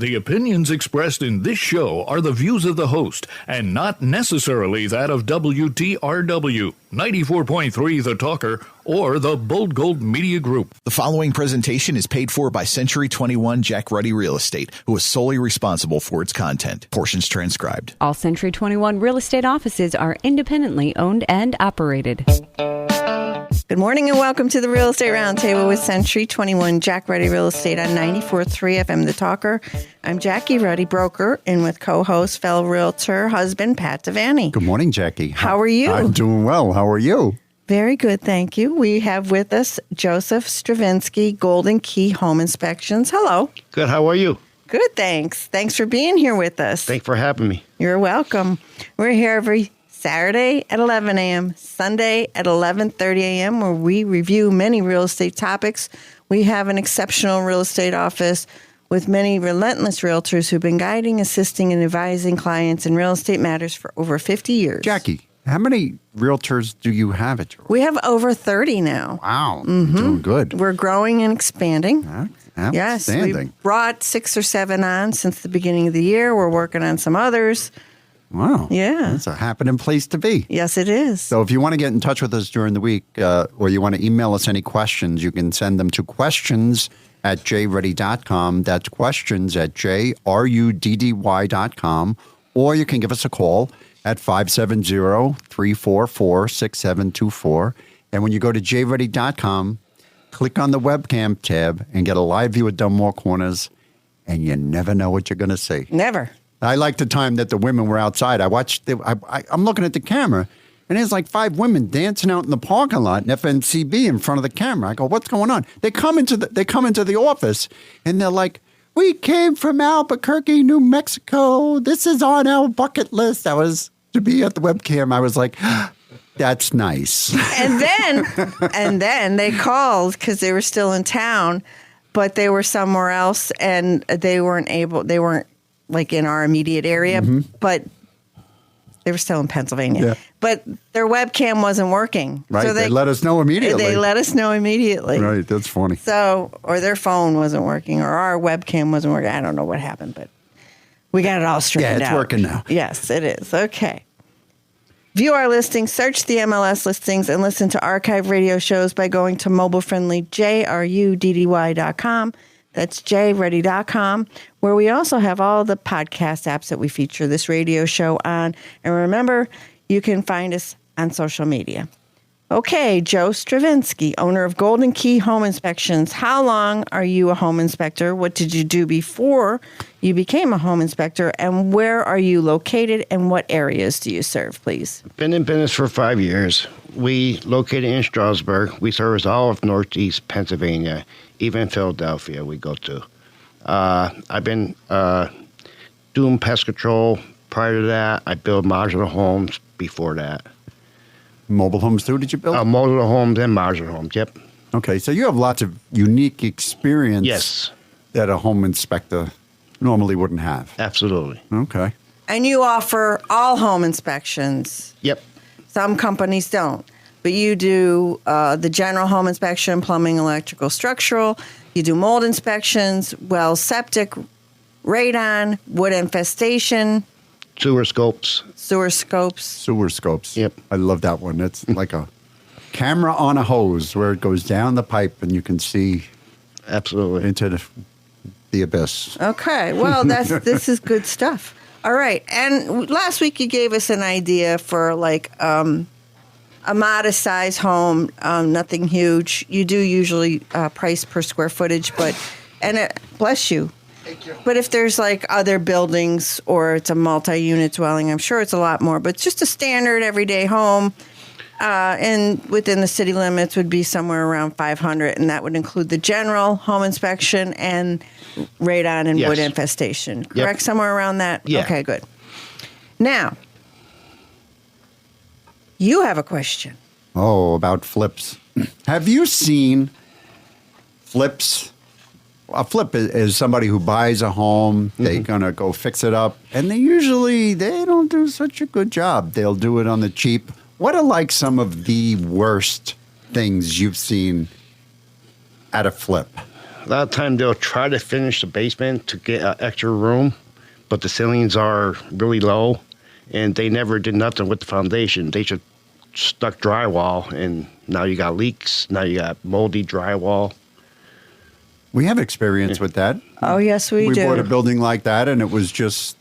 The opinions expressed in this show are the views of the host and not necessarily that of WTRW, 94.3 The Talker, or the Bold Gold Media Group. The following presentation is paid for by Century 21 Jack Ruddy Real Estate, who is solely responsible for its content. Portions transcribed. All Century 21 real estate offices are independently owned and operated. Good morning and welcome to the Real Estate Roundtable with Century 21 Jack Ruddy Real Estate on 94.3 FM The Talker. I'm Jackie Ruddy, broker, and with co-host, fellow realtor, husband, Pat Devaney. Good morning, Jackie. How are you? I'm doing well. How are you? Very good, thank you. We have with us Joseph Stravinsky, Golden Key Home Inspections. Hello. Good. How are you? Good, thanks. Thanks for being here with us. Thanks for having me. You're welcome. We're here every Saturday at 11 a.m., Sunday at 11:30 a.m., where we review many real estate topics. We have an exceptional real estate office with many relentless realtors who've been guiding, assisting, and advising clients in real estate matters for over 50 years. Jackie, how many realtors do you have at your office? We have over 30 now. Wow. Doing good. We're growing and expanding. Yes, Outstanding. we brought 6 or 7 on since the beginning of the year. We're working on some others. Wow. Yeah. That's a happening place to be. Yes, it is. So if you want to get in touch with us during the week or you want to email us any questions, you can send them to questions@jruddy.com. That's questions@jruddy.com. Or you can give us a call at 570-344-6724. And when you go to jruddy.com, click on the webcam tab and get a live view of Dunmore Corners, and you never know what you're going to see. Never. I like the time that the women were outside. I'm looking at the camera, and there's like 5 women dancing out in the parking lot in FNCB in front of the camera. I go, what's going on? They come into the office, and they're like, we came from Albuquerque, New Mexico. This is on our bucket list. I was to be at the webcam. I was like, that's nice. And then they called because they were still in town, but they were somewhere else, and they weren't like in our immediate area, but they were still in Pennsylvania. Yeah. But their webcam wasn't working. Right, so they let us know immediately. Right, that's funny. So, or their phone wasn't working, or our webcam wasn't working. I don't know what happened, but we got it all straightened out. Yeah, it's working now. Yes, it is. Okay. View our listings, search the MLS listings, and listen to archive radio shows by going to mobile-friendly jruddy.com. That's jruddy.com, where we also have all the podcast apps that we feature this radio show on. And remember, you can find us on social media. Okay, Joe Stravinsky, owner of Golden Key Home Inspections. How long are you a home inspector? What did you do before you became a home inspector? And where are you located, and what areas do you serve, please? Been in business for 5 years. We located in Strasburg. We service all of Northeast Pennsylvania, even Philadelphia we go to. I've been doing pest control prior to that. I built modular homes before that. Mobile homes too, did you build? Modular homes and modular homes, yep. Okay, so you have lots of unique experience. Yes. That a home inspector normally wouldn't have. Absolutely. Okay. And you offer all home inspections. Yep. Some companies don't. But you do the general home inspection, plumbing, electrical, structural. You do mold inspections, well, septic, radon, wood infestation. Sewer scopes. Yep. I love that one. It's like a camera on a hose where it goes down the pipe and you can see absolutely into the abyss. Okay. Well, this is good stuff. All right. And last week you gave us an idea for like a modest size home, nothing huge. You do usually price per square footage, bless you. Thank you. But if there's like other buildings or it's a multi-unit dwelling, I'm sure it's a lot more. But just a standard everyday home, and within the city limits would be somewhere around $500, and that would include the general home inspection and radon and wood infestation. Correct? Yep. Somewhere around that? Yeah. Okay, good. Now, you have a question. Oh, about flips. Have you seen flips? A flip is somebody who buys a home, they're going to go fix it up, and they don't do such a good job. They'll do it on the cheap. What are like some of the worst things you've seen at a flip? A lot of time they'll try to finish the basement to get an extra room, but the ceilings are really low, and they never did nothing with the foundation. They just stuck drywall, and now you got leaks. Now you got moldy drywall. We have experience with that. Oh, yes, we do. We bought a building like that, and it was just,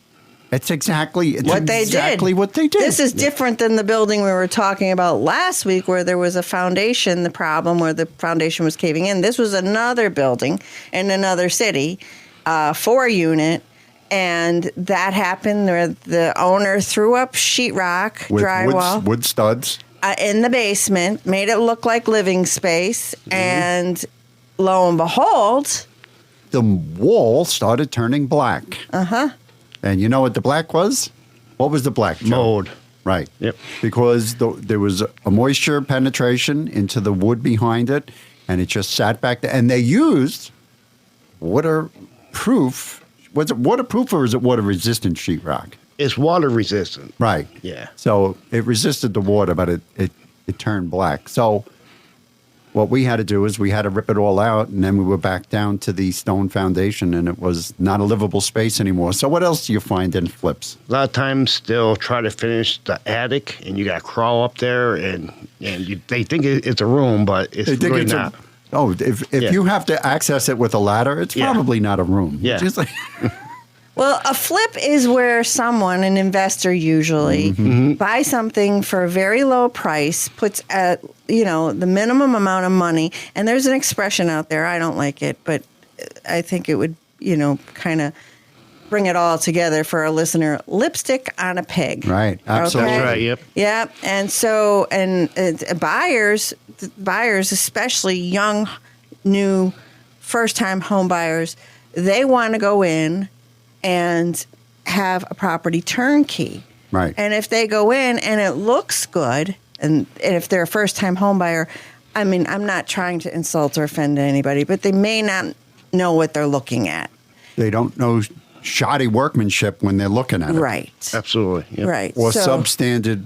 it's exactly what they did. This is different than the building we were talking about last week where there was a foundation, the problem where the foundation was caving in. This was another building in another city, 4-unit, and that happened where the owner threw up sheetrock, with drywall. Wood studs. In the basement, made it look like living space, and lo and behold, the wall started turning black. Uh-huh. And you know what the black was? What was the black, Joe? Mold. Right. Yep. Because there was a moisture penetration into the wood behind it, and it just sat back there. And they used waterproof. Was it waterproof or is it water-resistant sheetrock? It's water resistant. Right. Yeah. So it resisted the water, but it turned black. So what we had to do is we had to rip it all out, and then we were back down to the stone foundation, and it was not a livable space anymore. So what else do you find in flips? A lot of times they'll try to finish the attic, and you got to crawl up there, and they think it's a room, but it's really not. If you have to access it with a ladder, it's probably not a room. Yeah. Just like, well, a flip is where someone, an investor usually, buys something for a very low price, puts at, the minimum amount of money. And there's an expression out there. I don't like it, but I think it would, kind of bring it all together for a listener. Lipstick on a pig. Right. Absolutely. That's right. Yep. Yep. And so, buyers, especially young, new, first-time home buyers, they want to go in and have a property turnkey. Right. And if they go in and it looks good, and if they're a first-time home buyer, I mean, I'm not trying to insult or offend anybody, but they may not know what they're looking at. They don't know shoddy workmanship when they're looking at it. Right. Absolutely. Yep. Right. Or substandard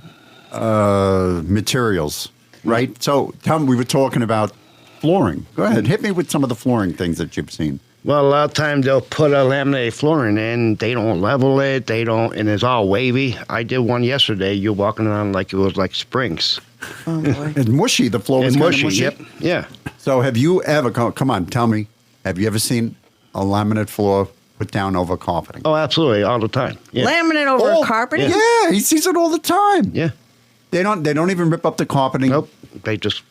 materials. Right. So, Tom, we were talking about flooring. Go ahead. Hit me with some of the flooring things that you've seen. Well, a lot of times they'll put a laminated flooring in. They don't level it. And it's all wavy. I did one yesterday. You're walking around like it was like springs. Oh, boy. It's mushy. The floor was And kind of mushy. Yep. Yeah. So have you ever, come on, tell me, have you ever seen a laminate floor put down over carpeting? Oh, absolutely. All the time. Yeah. Laminate over carpeting? Yeah, he sees it all the time. Yeah. They don't even rip up the carpeting. Nope. They just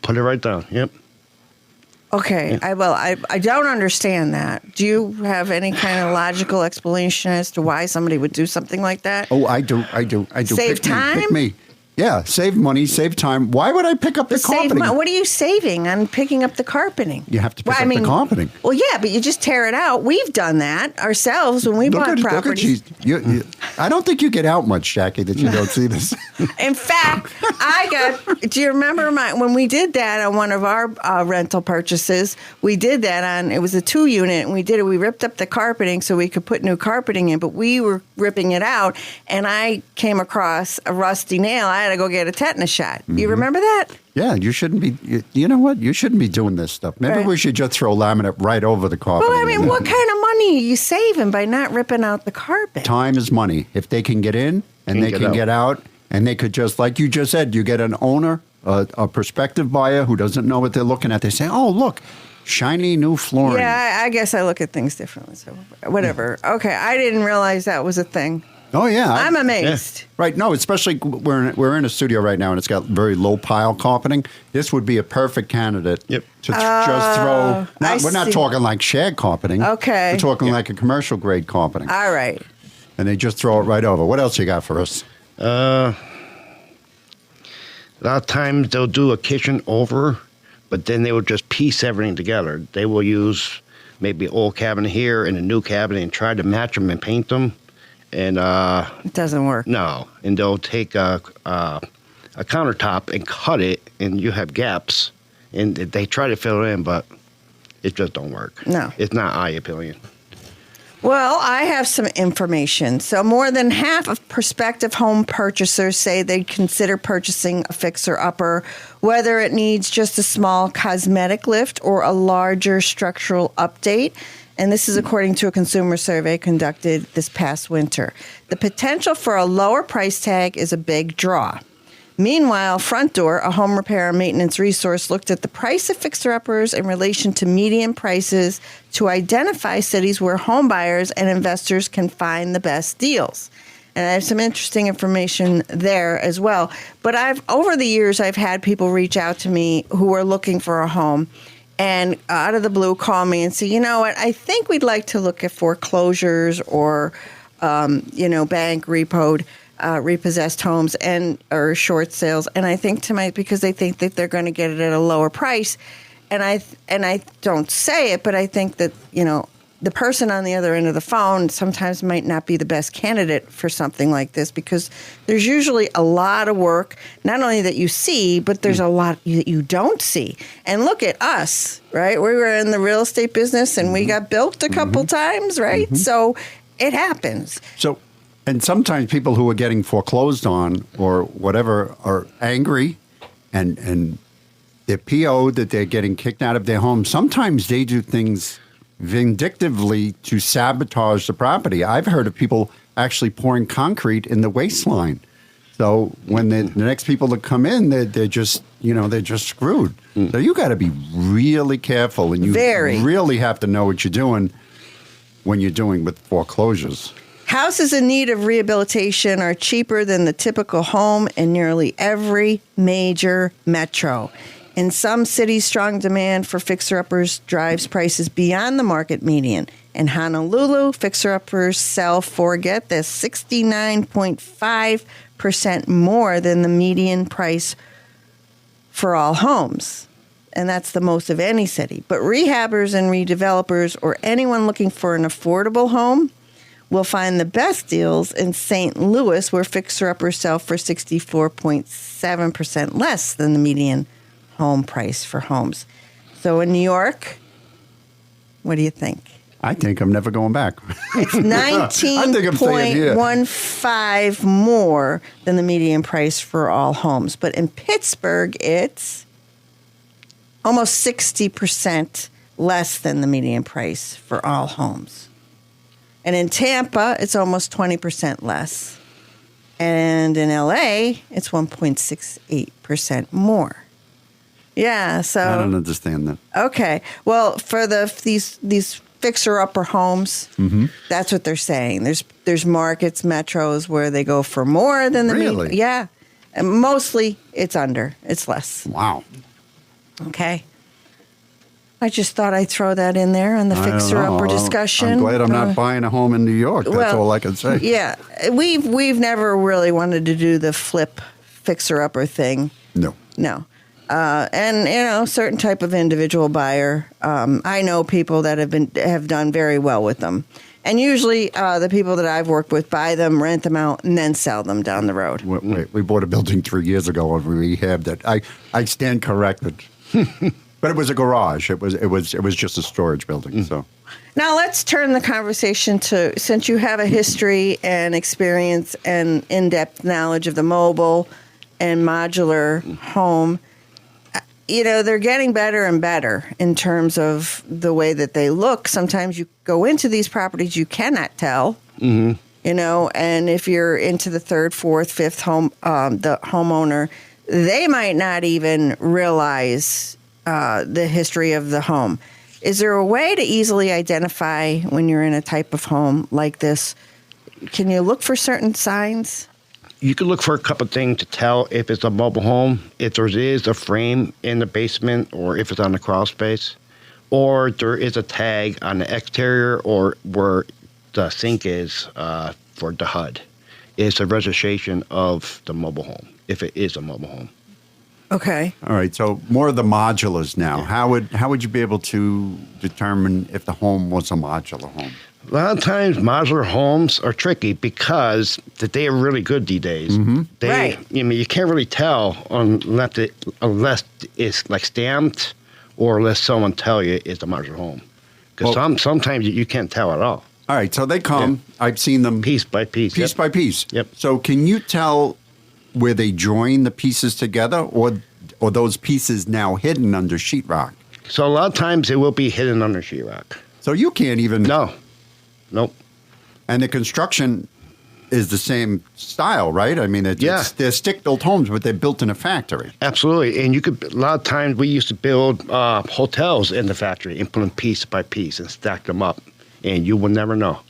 put it right down. Yep. Okay, I don't understand that. Do you have any kind of logical explanation as to why somebody would do something like that? Oh, I do. Save time? Pick me. Yeah, save money, save time. Why would I pick up the carpeting? What are you saving on picking up the carpeting? You have to pick up the carpeting. Well, yeah, but you just tear it out. We've done that ourselves when we bought properties. I don't think you get out much, Jackie, that you don't see this. In fact, do you remember when we did that on one of our rental purchases? We did that it was a 2-unit, and we ripped up the carpeting so we could put new carpeting in, but we were ripping it out, and I came across a rusty nail. I had to go get a tetanus shot. You remember that? Yeah, you shouldn't be. You know what? You shouldn't be doing this stuff. Maybe we should just throw laminate right over the carpet. Well, I mean, what kind of money are you saving by not ripping out the carpet? Time is money. If they can get in and they can get out, and they could just, like you just said, you get an owner, a prospective buyer who doesn't know what they're looking at. They say, "Oh, look, shiny new flooring." Yeah, I guess I look at things differently. So whatever. Okay, I didn't realize that was a thing. Oh, yeah. I'm amazed. Yeah. Right. No, especially we're in a studio right now, and it's got very low pile carpeting. This would be a perfect candidate to just throw. We're not talking like shag carpeting. Okay. We're talking like a commercial grade carpeting. All right. And they just throw it right over. What else you got for us? A lot of times they'll do a kitchen over, but then they will just piece everything together. They will use maybe an old cabinet here and a new cabinet and try to match them and paint them. And it doesn't work. No, and they'll take a countertop and cut it, and you have gaps, and they try to fill it in, but it just don't work. No, it's not eye appealing. Well, I have some information. So more than half of prospective home purchasers say they'd consider purchasing a fixer-upper, whether it needs just a small cosmetic lift or a larger structural update. And this is according to a consumer survey conducted this past winter. The potential for a lower price tag is a big draw. Meanwhile, Front Door, a home repair and maintenance resource, looked at the price of fixer-uppers in relation to median prices to identify cities where home buyers and investors can find the best deals. And I have some interesting information there as well. But over the years, I've had people reach out to me who are looking for a home and out of the blue call me and say, you know what, I think we'd like to look at foreclosures or, bank repoed. Repossessed homes or short sales, and I think because they think that they're going to get it at a lower price, and I don't say it, but I think that the person on the other end of the phone sometimes might not be the best candidate for something like this because there's usually a lot of work, not only that you see, but there's a lot that you don't see. And look at us, right? We were in the real estate business, and we got bilked a couple times, right? Mm-hmm. So it happens. And sometimes people who are getting foreclosed on or whatever are angry and they're PO'd that they're getting kicked out of their home. Sometimes they do things vindictively to sabotage the property. I've heard of people actually pouring concrete in the waistline. So when the next people that come in, they're just screwed. So you got to be really careful, and you really have to know what you're doing when you're doing with foreclosures. Houses in need of rehabilitation are cheaper than the typical home in nearly every major metro. In some cities, strong demand for fixer-uppers drives prices beyond the market median. In Honolulu, fixer-uppers sell for, get this, 69.5% more than the median price for all homes. And that's the most of any city. But rehabbers and redevelopers or anyone looking for an affordable home will find the best deals in St. Louis, where fixer-uppers sell for 64.7% less than the median home price for homes. So in New York, what do you think? I think I'm never going back. It's 19.15 more than the median price for all homes. But in Pittsburgh, it's almost 60% less than the median price for all homes. And in Tampa, it's almost 20% less. And in LA, it's 1.68% more. Yeah, so I don't understand that. Okay. Well, for these fixer-upper homes, that's what they're saying. There's markets, metros where they go for more than the median. Yeah. And mostly it's less. Wow. Okay. I just thought I'd throw that in there on the fixer-upper discussion. I'm glad I'm not buying a home in New York. That's all I can say. Yeah. We've never really wanted to do the flip fixer-upper thing. No. And certain type of individual buyer. I know people that have done very well with them. And usually the people that I've worked with buy them, rent them out, and then sell them down the road. We bought a building 3 years ago and we rehabbed it. I stand corrected. But it was a garage. It was just a storage building. So now let's turn the conversation to, since you have a history and experience and in-depth knowledge of the mobile and modular home. They're getting better and better in terms of the way that they look. Sometimes you go into these properties, you cannot tell. And if you're into the third, fourth, fifth home, the homeowner, they might not even realize the history of the home. Is there a way to easily identify when you're in a type of home like this? Can you look for certain signs? You can look for a couple of things to tell if it's a mobile home, if there is a frame in the basement, or if it's on the crawl space, or there is a tag on the exterior or where the sink is for the HUD. It's a registration of the mobile home, if it is a mobile home. Okay. All right. So more of the modulars now. Yeah. How would you be able to determine if the home was a modular home? A lot of times, modular homes are tricky because they are really good these days. Right. You can't really tell unless it's like stamped or unless someone tell you it's a modular home. Because sometimes you can't tell at all. All right, so they come. Yeah. I've seen them Piece by piece. piece Yep. by piece. Yep. So can you tell where they join the pieces together, or those pieces now hidden under sheetrock? So a lot of times it will be hidden under sheetrock. So you can't even. No. Nope. And the construction is the same style, right? I mean, they're stick-built homes, but they're built in a factory. Absolutely. And a lot of times we used to build hotels in the factory and put them piece by piece and stack them up. And you will never know.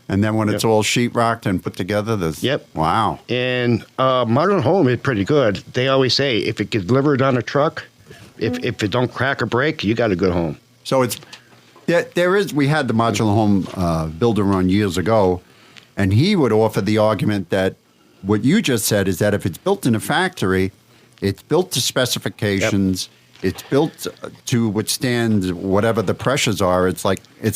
And then when it's all sheetrocked and put together, there's... Yep. Wow. And modern home is pretty good. They always say if it gets delivered on a truck, if it don't crack or break, you got a good home. So it's... There is... We had the modular home builder on years ago, and he would offer the argument that what you just said is that if it's built in a factory, it's built to specifications... Yep. It's built to withstand whatever the pressures are. It's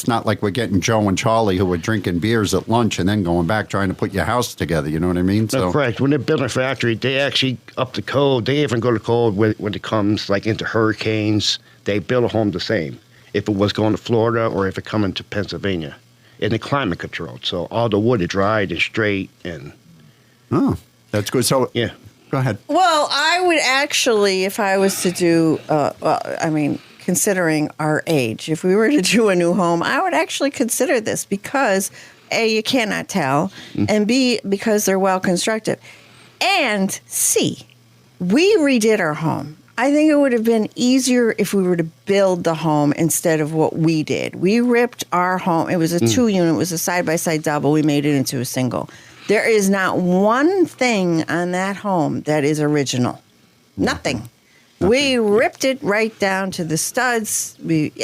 not like we're getting Joe and Charlie who are drinking beers at lunch and then going back trying to put your house together. You know what I mean? No, correct. When they build a factory, they actually up the code. They even go to code when it comes like into hurricanes. They build a home the same. If it was going to Florida or if it coming to Pennsylvania, and the climate controlled. So all the wood is dried and straight and. Oh, that's good. So yeah. Go ahead. Well, I would actually, if I was to do, considering our age, if we were to do a new home, I would actually consider this because, A, you cannot tell, and B, because they're well constructed, and C, we redid our home. I think it would have been easier if we were to build the home instead of what we did. We ripped our home. It was a 2-unit. It was a side-by-side double. We made it into a single. There is not one thing on that home that is original. Nothing. We ripped it right down to the studs.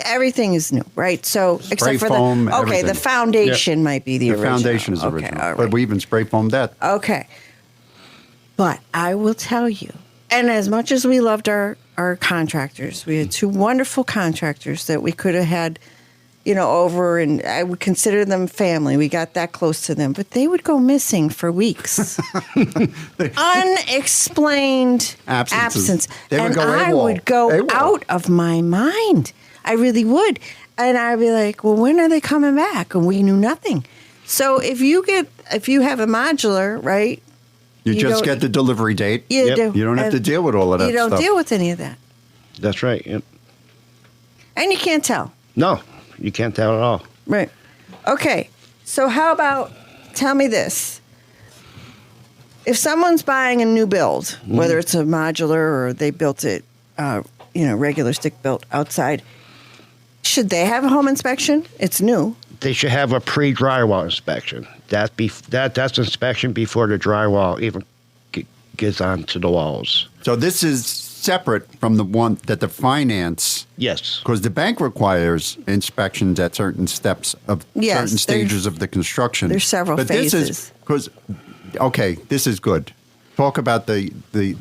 Everything is new, right? So spray except for foam, the everything. The foundation might be the original. The foundation is okay, original, all right. but we even spray foamed that. Okay, but I will tell you, and as much as we loved our contractors, we had 2 wonderful contractors that we could have had. Over, and I would consider them family. We got that close to them, but they would go missing for weeks. Unexplained absence. They would and go I AWOL. would go out of my mind. I really would. And I'd be like, well, when are they coming back? And we knew nothing. So if you have a modular, right? You just get the delivery date. You do. You don't have to deal with all of that stuff. You don't deal with any of that. That's right. Yep. And you can't tell. No. You can't tell at all. Right. Okay. So how about, tell me this. If someone's buying a new build, whether it's a modular or they built it, regular stick built outside, should they have a home inspection? It's new. They should have a pre-drywall inspection. That's inspection before the drywall even gets onto the walls. So this is separate from the one that the finance. Yes. Because the bank requires inspections at certain steps of certain stages of the construction. There's several phases. This is good. Talk about the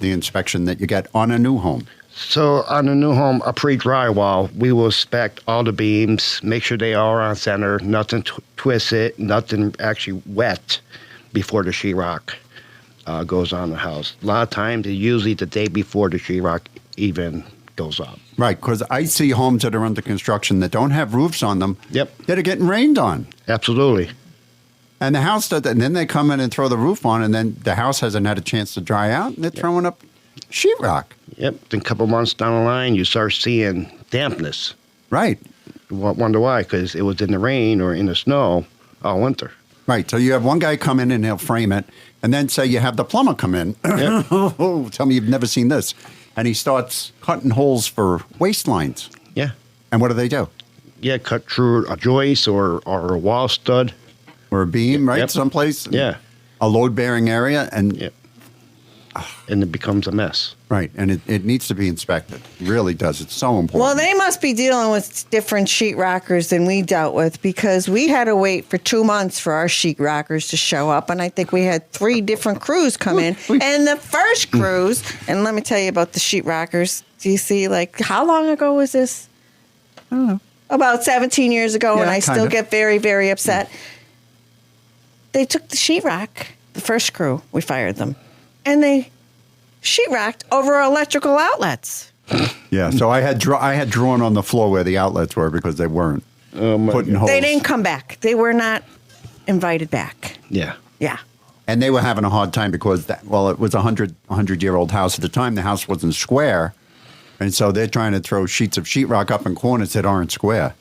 inspection that you get on a new home. So on a new home, a pre-drywall, we will inspect all the beams, make sure they are on center, nothing twisted, nothing actually wet before the sheetrock goes on the house. A lot of times, it's usually the day before the sheetrock even goes up. Right, because I see homes that are under construction that don't have roofs on them. Yep. That are getting rained on. Absolutely. And the house does that, and then they come in and throw the roof on, and then the house hasn't had a chance to dry out, and they're throwing up sheetrock. Yep. Then a couple months down the line, you start seeing dampness. Right. You wonder why, because it was in the rain or in the snow all winter. Right. So you have one guy come in and he'll frame it, and then say you have the plumber come in. Yep. Oh, tell me you've never seen this. And he starts cutting holes for waste lines. Yeah. And what do? Yeah, cut through a joist or a wall stud. Or a beam, right? Yep. Someplace. Yeah. A load-bearing area. And Yep. And it becomes a mess. Right. And it needs to be inspected. It really does. It's so important. Well, they must be dealing with different sheetrockers than we dealt with because we had to wait for 2 months for our sheetrockers to show up. And I think we had 3 different crews come in. And the first cruise, and let me tell you about the sheetrockers. Do you see, how long ago was this? I don't know. About 17 years ago, Yeah, and I still kinda. get very, very upset. They took the sheetrock, the first crew, we fired them, and they sheetrocked over electrical outlets. Yeah. So I had drawn on the floor where the outlets were because they weren't. putting holes. They didn't come back. They were not invited back. Yeah. Yeah. And they were having a hard time because, it was a 100-year-old house at the time. The house wasn't square. And so they're trying to throw sheets of sheetrock up in corners that aren't square.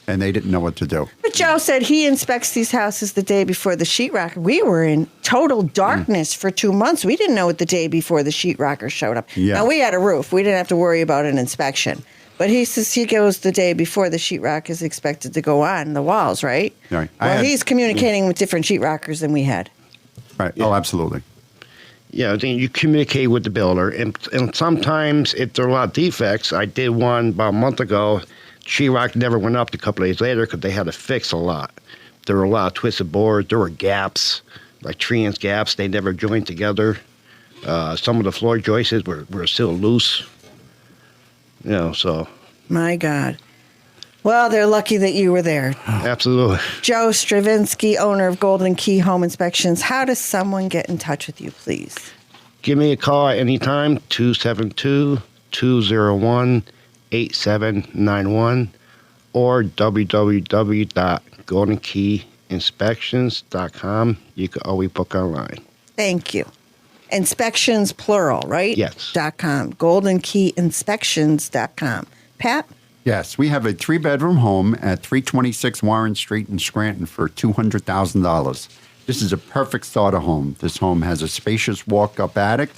And they didn't know what to do. But Joe said he inspects these houses the day before the sheetrocker. We were in total darkness for 2 months. We didn't know it the day before the sheetrocker showed up. Yeah. Now, we had a roof. We didn't have to worry about an inspection. But he says he goes the day before the sheetrock is expected to go on the walls, right? Right. Well, he's communicating with different sheetrockers than we had. Right. Oh, absolutely. Yeah, then you communicate with the builder, and sometimes if there are a lot of defects, I did one about a month ago. Sheetrock never went up a couple days later because they had to fix a lot. There were a lot of twisted boards. There were gaps, like 3-inch gaps. They never joined together. Some of the floor joists were still loose. So. My God. Well, they're lucky that you were there. Absolutely. Joe Stravinsky, owner of Golden Key Home Inspections. How does someone get in touch with you, please? Give me a call at any time, 272-201-8791 or www.goldenkeyinspections.com. You can always book online. Thank you. Inspections, plural, right? Yes. .com. GoldenKeyInspections.com. Pat? Yes, we have a 3-bedroom home at 326 Warren Street in Scranton for $200,000. This is a perfect starter home. This home has a spacious walk-up attic,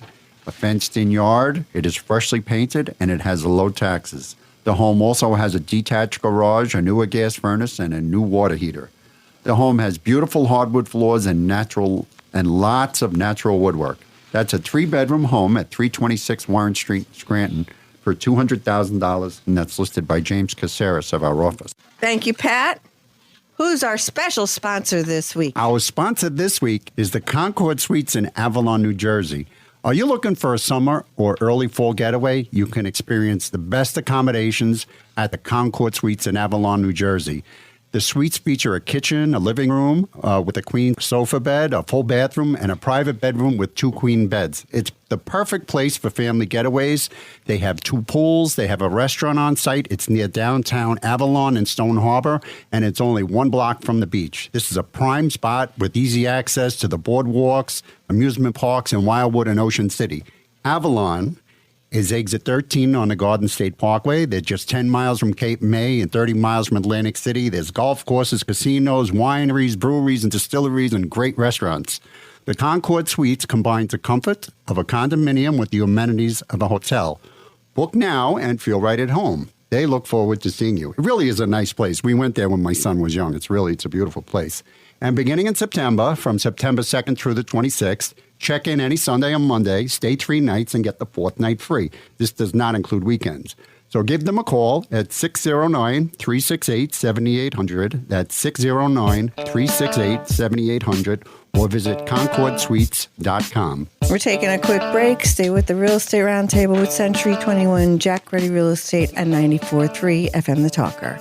a fenced-in yard, it is freshly painted, and it has low taxes. The home also has a detached garage, a newer gas furnace, and a new water heater. The home has beautiful hardwood floors and lots of natural woodwork. That's a 3-bedroom home at 326 Warren Street, Scranton, for $200,000, and that's listed by James Caceres of our office. Thank you, Pat. Who's our special sponsor this week? Our sponsor this week is the Concord Suites in Avalon, New Jersey. Are you looking for a summer or early fall getaway? You can experience the best accommodations at the Concord Suites in Avalon, New Jersey. The suites feature a kitchen, a living room with a queen sofa bed, a full bathroom, and a private bedroom with 2 queen beds. It's the perfect place for family getaways. They have 2 pools. They have a restaurant on site. It's near downtown Avalon and Stone Harbor, and it's only 1 block from the beach. This is a prime spot with easy access to the boardwalks, amusement parks, and Wildwood and Ocean City. Avalon is exit 13 on the Garden State Parkway. They're just 10 miles from Cape May and 30 miles from Atlantic City. There's golf courses, casinos, wineries, breweries, and distilleries, and great restaurants. The Concord Suites combines the comfort of a condominium with the amenities of a hotel. Book now and feel right at home. They look forward to seeing you. It really is a nice place. We went there when my son was young. It's a beautiful place. And beginning in September, from September 2nd through the 26th, check in any Sunday or Monday, stay 3 nights, and get the 4th night free. This does not include weekends. So give them a call at 609-368-7800. That's 609-368-7800. Or visit concordsuites.com. We're taking a quick break. Stay with the Real Estate Roundtable with Century 21 Jack Ready Real Estate at 94.3 FM The Talker.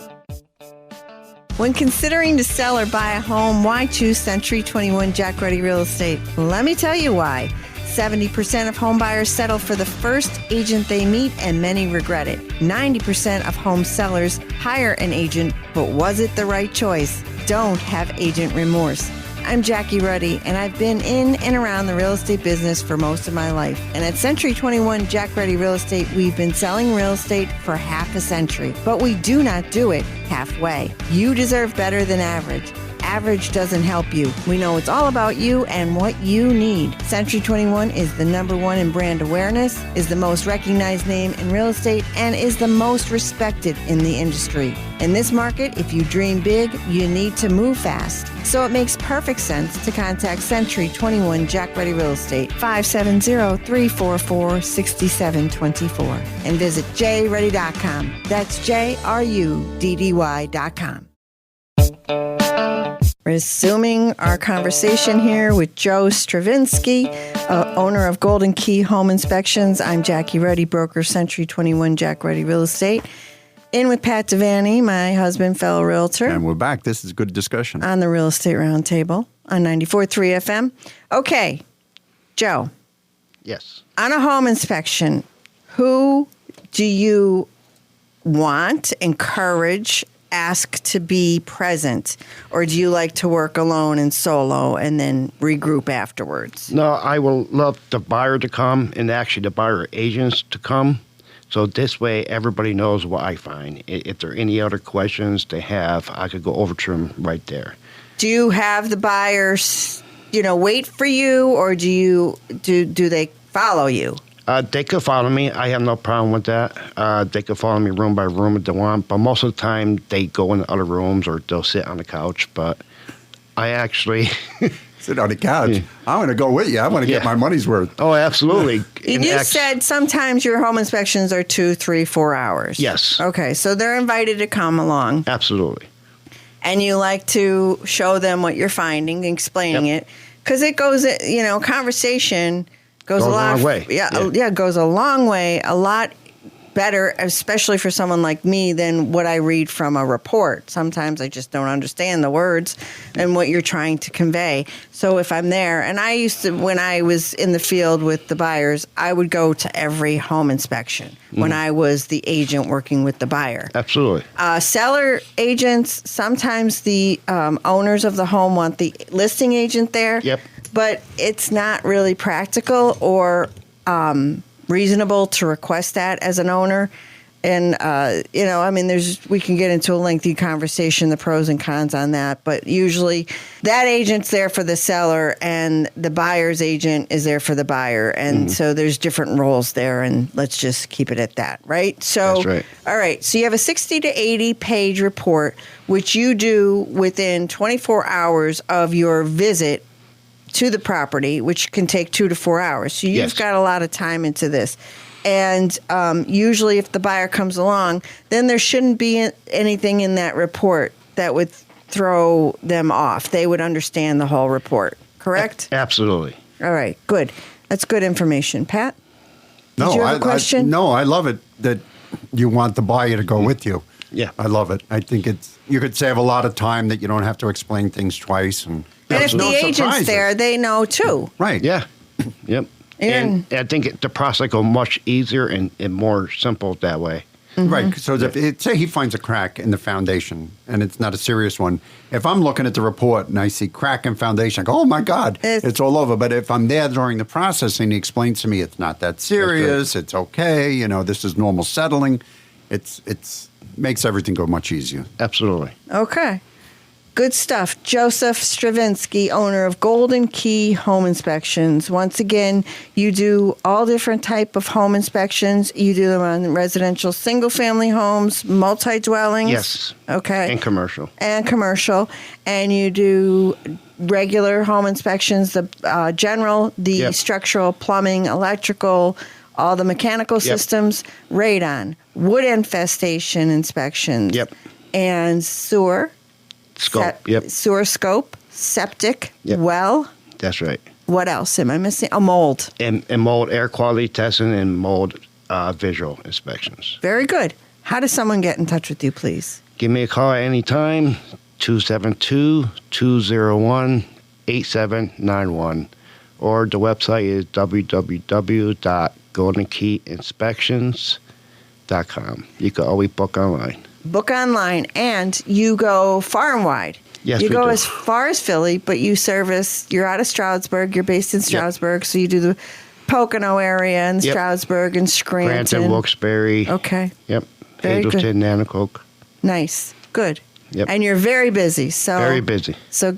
When considering to sell or buy a home, why choose Century 21 Jack Ready Real Estate? Let me tell you why. 70% of home buyers settle for the first agent they meet, and many regret it. 90% of home sellers hire an agent, but was it the right choice? Don't have agent remorse. I'm Jackie Ruddy, and I've been in and around the real estate business for most of my life. And at Century 21 Jack Ready Real Estate, we've been selling real estate for half a century. But we do not do it halfway. You deserve better than average. Average doesn't help you. We know it's all about you and what you need. Century 21 is the #1 in brand awareness, is the most recognized name in real estate, and is the most respected in the industry. In this market, if you dream big, you need to move fast. So it makes perfect sense to contact Century 21 Jack Ready Real Estate, 570-344-6724, and visit jruddy.com. That's JRUDDY.com. Resuming our conversation here with Joe Stravinsky, owner of Golden Key Home Inspections. I'm Jackie Ruddy, broker, Century 21 Jack Ruddy Real Estate. In with Pat Devaney, my husband, fellow realtor. And we're back. This is good discussion. On the Real Estate Roundtable on 94.3 FM. Okay, Joe. Yes. On a home inspection, who do you want, encourage, ask to be present, or do you like to work alone and solo and then regroup afterwards? No, I will love the buyer to come and actually the buyer agents to come. So this way, everybody knows what I find. If there are any other questions they have, I could go over to them right there. Do you have the buyers, wait for you, or do they follow you? They could follow me. I have no problem with that. They could follow me room by room if they want, but most of the time they go in other rooms or they'll sit on the couch. But I actually sit on the couch. I want to go with you. I want to get my money's worth. Oh, absolutely. And you said sometimes your home inspections are 2, 3, 4 hours. Yes. Okay, so they're invited to come along. Absolutely. And you like to show them what you're finding, explaining it, because it goes, conversation goes a long way. Yeah, goes a long way, a lot better, especially for someone like me, than what I read from a report. Sometimes I just don't understand the words and what you're trying to convey. So if I'm there, and I used to, when I was in the field with the buyers, I would go to every home inspection when I was the agent working with the buyer. Absolutely. Seller agents, sometimes the owners of the home want the listing agent there. Yep. But it's not really practical or reasonable to request that as an owner. And, we can get into a lengthy conversation, the pros and cons on that. But usually that agent's there for the seller and the buyer's agent is there for the buyer. And so there's different roles there. And let's just keep it at that, right? So, that's right. All right. So you have a 60 to 80 page report, which you do within 24 hours of your visit to the property, which can take 2 to 4 hours. So you've got a lot of time into this. And usually if the buyer comes along, then there shouldn't be anything in that report that would throw them off. They would understand the whole report, correct? Absolutely. All right, good. That's good information. Pat? Did you have a question? I love it that you want the buyer to go with you. Yeah. I love it. I think you could save a lot of time that you don't have to explain things twice. And if the agent's there, they know too. Right. Yeah. Yep. And I think the process goes much easier and more simple that way. Right. So say he finds a crack in the foundation and it's not a serious one. If I'm looking at the report and I see crack in foundation, I go, oh, my God, it's all over. But if I'm there during the process and he explains to me it's not that serious, it's okay, this is normal settling, it's makes everything go much easier. Absolutely. Okay. Good stuff. Joseph Stravinsky, owner of Golden Key Home Inspections. Once again, you do all different type of home inspections. You do them on residential single-family homes, multi-dwellings. Yes. Okay. And commercial. And you do regular home inspections, the general, the structural, plumbing, electrical, all the mechanical systems, radon, wood infestation inspections. Yep. And sewer. Scope, Sewer scope, septic, well. That's right. What else am I missing? Mold. And mold air quality testing and mold visual inspections. Very good. How does someone get in touch with you, please? Give me a call at any time, 272-201-8791. Or the website is www.goldenkeyinspections.com. You can always book online. Book online, and you go far and wide. Yes, you go do. as far as Philly, but you're out of Stroudsburg. You're based in Stroudsburg, so you do the Pocono area and Stroudsburg and Scranton. Scranton, Wilkes-Barre. Okay. Yep. Very Hazleton, good. Nanticoke. Nice. Good. Yep. And you're very busy. Very busy. So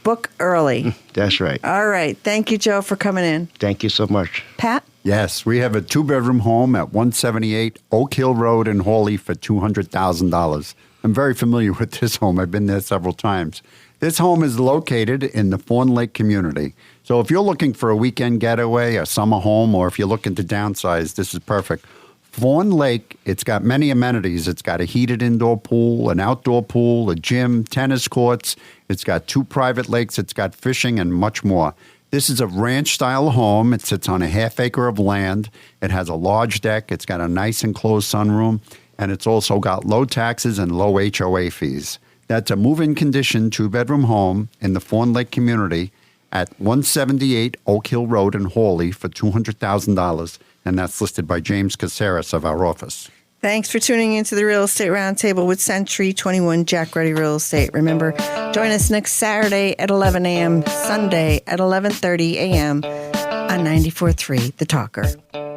book early. That's right. All right. Thank you, Joe, for coming in. Thank you so much. Pat? Yes, we have a 2-bedroom home at 178 Oak Hill Road in Hawley for $200,000. I'm very familiar with this home. I've been there several times. This home is located in the Fawn Lake community. So if you're looking for a weekend getaway, a summer home, or if you're looking to downsize, this is perfect. Fawn Lake, it's got many amenities. It's got a heated indoor pool, an outdoor pool, a gym, tennis courts. It's got 2 private lakes. It's got fishing and much more. This is a ranch-style home. It sits on a half-acre of land. It has a large deck. It's got a nice enclosed sunroom, and it's also got low taxes and low HOA fees. That's a move-in condition 2-bedroom home in the Fawn Lake community at 178 Oak Hill Road in Hawley for $200,000, and that's listed by James Caceres of our office. Thanks for tuning into the Real Estate Roundtable with Century 21 Jack Ready Real Estate. Remember, join us next Saturday at 11 a.m., Sunday at 11:30 a.m. on 94.3 The Talker.